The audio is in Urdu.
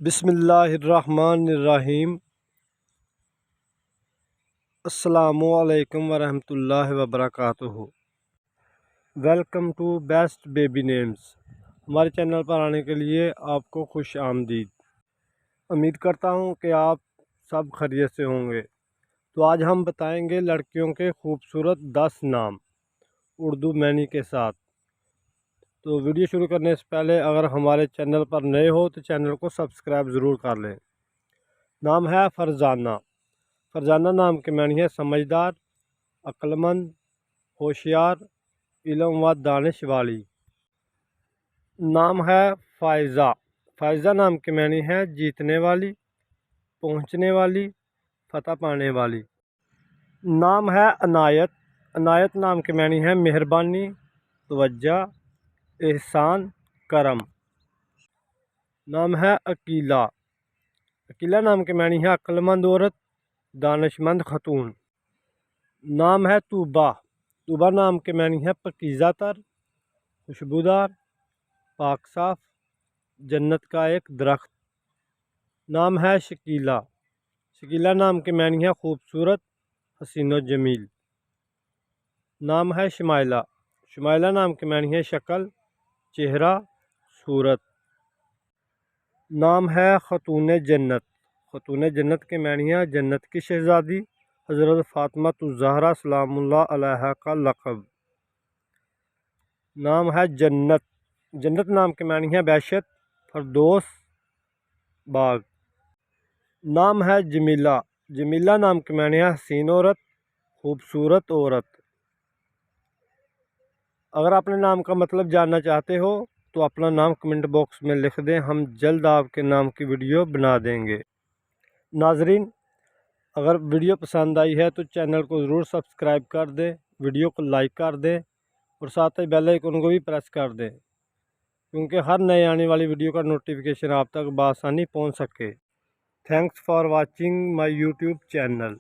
بسم اللہ الرحمن الرحیم۔ السلام علیکم ورحمۃ اللہ وبرکاتہ۔ Welcome to best baby names. ہمارے چینل پر آنے کے لیے آپ کو خوش آمدید۔ امید کرتا ہوں کہ آپ سب خیریت سے ہوں گے۔ تو آج ہم بتائیں گے لڑکیوں کے خوبصورت 10 نام اردو معنی کے ساتھ۔ تو ویڈیو شروع کرنے سے پہلے اگر ہمارے چینل پر نئے ہو تو چینل کو سبسکرائب ضرور کر لیں۔ نام ہے فرزانہ۔ فرزانہ نام کے معنی ہے سمجھدار، عقل مند، ہوشیار، علم و دانش والی۔ نام ہے فائزہ۔ فائزہ نام کے معنی ہے جیتنے والی، پہنچنے والی، فتح پانے والی۔ نام ہے عنایت۔ عنایت نام کے معنی ہے مہربانی، توجہ، احسان، کرم۔ نام ہے عقیلہ۔ عقیلہ نام کے معنی ہے عقل مند عورت، دانش مند خاتون۔ نام ہے طوبیٰ۔ طوبیٰ نام کے معنی ہے پاکیزہ تر، خوشبودار، پاک صاف، جنت کا ایک درخت۔ نام ہے شکیلہ۔ شکیلہ نام کے معنی ہے خوبصورت، حسین و جمیل۔ نام ہے شمائلہ۔ شمائلہ نام کے معنی ہے شکل، چہرہ، صورت۔ نام ہے خاتون جنت۔ خاتون جنت کے معنی ہے جنت کی شہزادی حضرت فاطمہ الزہرا سلام اللہ علیہا کا لقب۔ نام ہے جنت۔ جنت نام کے معنی ہے بہشت، فردوس، باغ۔ نام ہے جمیلہ۔ جمیلہ نام کے معنی ہے حسین عورت، خوبصورت عورت۔ اگر آپ اپنے نام کا مطلب جاننا چاہتے ہو تو اپنا نام کمنٹ باکس میں لکھ دیں، ہم جلد آپ کے نام کی ویڈیو بنا دیں گے۔ ناظرین، اگر ویڈیو پسند آئی ہے تو چینل کو ضرور سبسکرائب کر دیں، ویڈیو کو لائک کر دیں اور ساتھ ہی بیل آئیکن کو بھی پریس کر دیں کیونکہ ہر نئے آنے والی ویڈیو کا نوٹیفیکیشن آپ تک بآسانی پہنچ سکے۔ Thanks for watching my YouTube channel.